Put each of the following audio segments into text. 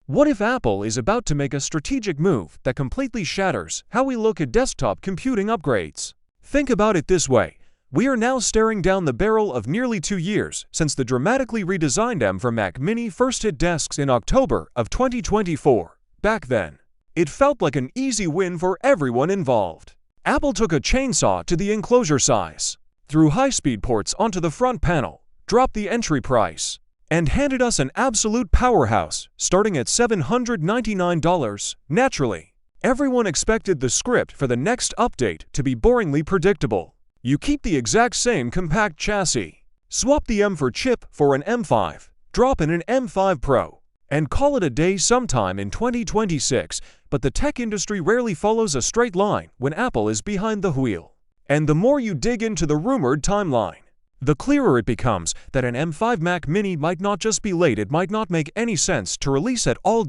What if Apple is about to make a strategic move that completely shatters how we look at desktop computing upgrades? Think about it this way. We are now staring down the barrel of nearly 2 years since the dramatically redesigned M for Mac Mini first hit desks in October of 2024. Back then, it felt like an easy win for everyone involved. Apple took a chainsaw to the enclosure size, threw high-speed ports onto the front panel, dropped the entry price, and handed us an absolute powerhouse starting at $799. Naturally, everyone expected the script for the next update to be boringly predictable. You keep the exact same compact chassis, swap the M4 chip for an M5, drop in an M5 Pro, and call it a day sometime in 2026, but the tech industry rarely follows a straight line when Apple is behind the wheel. And the more you dig into the rumored timeline, the clearer it becomes that an M5 Mac Mini might not just be late, it might not make any sense to release at all.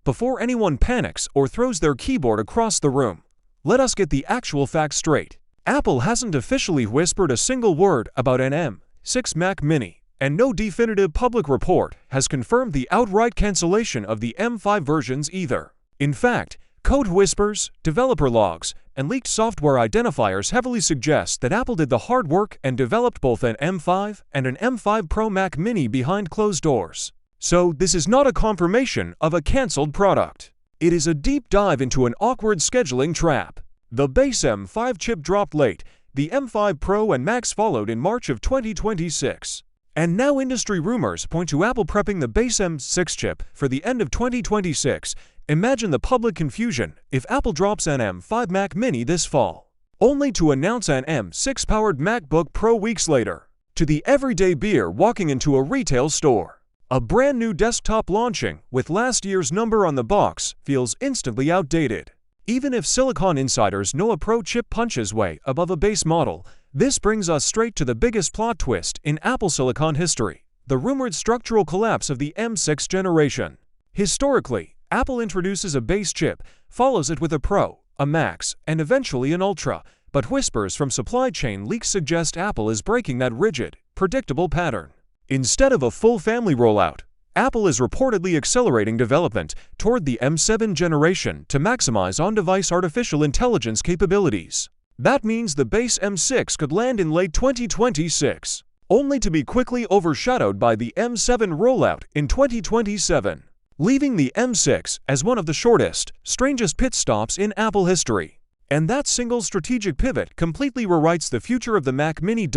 Before anyone panics or throws their keyboard across the room, let us get the actual facts straight. Apple hasn't officially whispered a single word about an M6 Mac Mini, and no definitive public report has confirmed the outright cancellation of the M5 versions either. In fact, code whispers, developer logs, and leaked software identifiers heavily suggest that Apple did the hard work and developed both an M5 and an M5 Pro Mac Mini behind closed doors. So this is not a confirmation of a cancelled product. It is a deep dive into an awkward scheduling trap. The base M5 chip dropped late, the M5 Pro and Max followed in March of 2026. And now industry rumors point to Apple prepping the base M6 chip for the end of 2026. Imagine the public confusion if Apple drops an M5 Mac Mini this fall, only to announce an M6-powered MacBook Pro weeks later. To the everyday beer walking into a retail store, a brand new desktop launching with last year's number on the box feels instantly outdated. Even if Silicon insiders know a Pro chip punches way above a base model, this brings us straight to the biggest plot twist in Apple Silicon history: the rumored structural collapse of the M6 generation. Historically, Apple introduces a base chip, follows it with a Pro, a Max, and eventually an Ultra, but whispers from supply chain leaks suggest Apple is breaking that rigid, predictable pattern. Instead of a full family rollout, Apple is reportedly accelerating development toward the M7 generation to maximize on-device artificial intelligence capabilities. That means the base M6 could land in late 2026, only to be quickly overshadowed by the M7 rollout in 2027. Leaving the M6 as one of the shortest, strangest pit stops in Apple history. And that single strategic pivot completely rewrites the future of the Mac Mini.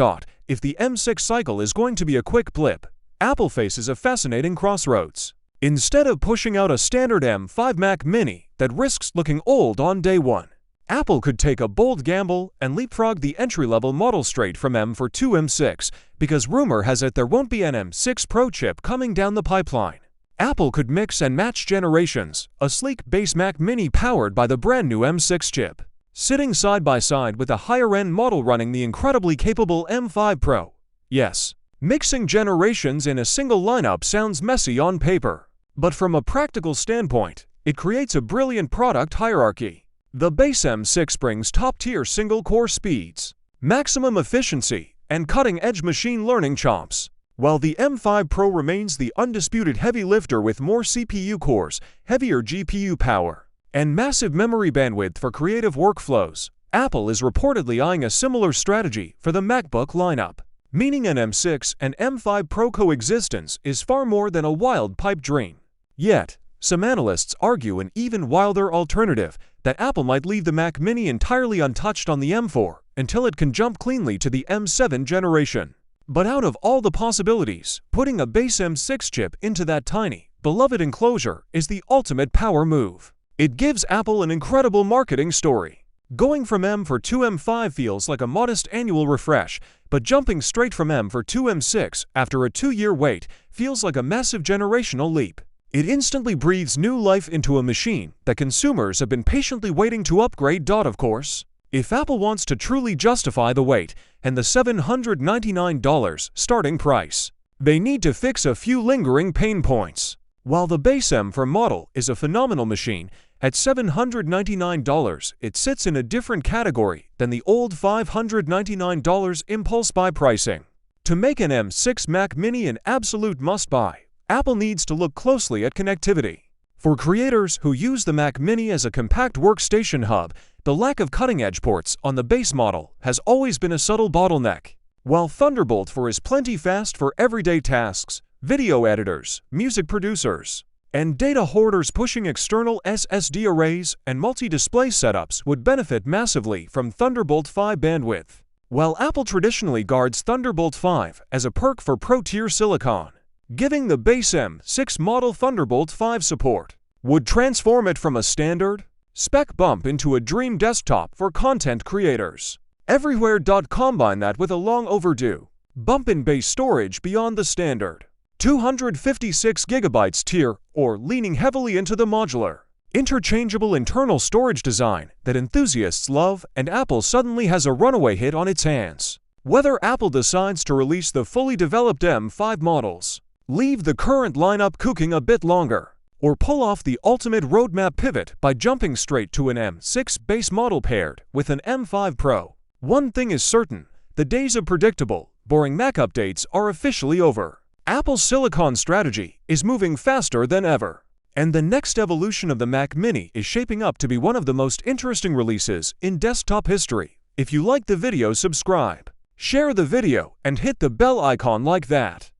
If the M6 cycle is going to be a quick blip, Apple faces a fascinating crossroads. Instead of pushing out a standard M5 Mac Mini that risks looking old on day one, Apple could take a bold gamble and leapfrog the entry-level model straight from M4 to M6, because rumor has it there won't be an M6 Pro chip coming down the pipeline. Apple could mix and match generations, a sleek base Mac Mini powered by the brand new M6 chip, sitting side by side with a higher-end model running the incredibly capable M5 Pro. Yes, mixing generations in a single lineup sounds messy on paper, but from a practical standpoint, it creates a brilliant product hierarchy. The base M6 brings top-tier single-core speeds, maximum efficiency, and cutting-edge machine learning chops, while the M5 Pro remains the undisputed heavy lifter with more CPU cores, heavier GPU power, and massive memory bandwidth for creative workflows. Apple is reportedly eyeing a similar strategy for the MacBook lineup, meaning an M6 and M5 Pro coexistence is far more than a wild pipe dream. Yet, some analysts argue an even wilder alternative, that Apple might leave the Mac Mini entirely untouched on the M4 until it can jump cleanly to the M7 generation. But out of all the possibilities, putting a base M6 chip into that tiny, beloved enclosure is the ultimate power move. It gives Apple an incredible marketing story. Going from M4 to M5 feels like a modest annual refresh, but jumping straight from M4 to M6 after a 2-year wait feels like a massive generational leap. It instantly breathes new life into a machine that consumers have been patiently waiting to upgrade. Of course, if Apple wants to truly justify the wait and the $799 starting price, they need to fix a few lingering pain points. While the base M4 model is a phenomenal machine, at $799, it sits in a different category than the old $599 impulse buy pricing. To make an M6 Mac Mini an absolute must-buy, Apple needs to look closely at connectivity. For creators who use the Mac Mini as a compact workstation hub, the lack of cutting-edge ports on the base model has always been a subtle bottleneck. While Thunderbolt 4 is plenty fast for everyday tasks, video editors, music producers, and data hoarders pushing external SSD arrays and multi-display setups would benefit massively from Thunderbolt 5 bandwidth. While Apple traditionally guards Thunderbolt 5 as a perk for Pro-tier silicon, giving the base M6 model Thunderbolt 5 support would transform it from a standard spec bump into a dream desktop for content creators everywhere. Combine that with a long overdue bump in base storage beyond the standard 256GB tier, or leaning heavily into the modular, interchangeable internal storage design that enthusiasts love, and Apple suddenly has a runaway hit on its hands. Whether Apple decides to release the fully developed M5 models, leave the current lineup cooking a bit longer, or pull off the ultimate roadmap pivot by jumping straight to an M6 base model paired with an M5 Pro, one thing is certain: the days of predictable, boring Mac updates are officially over. Apple's silicon strategy is moving faster than ever, and the next evolution of the Mac Mini is shaping up to be one of the most interesting releases in desktop history. If you like the video, subscribe, share the video, and hit the bell icon like that.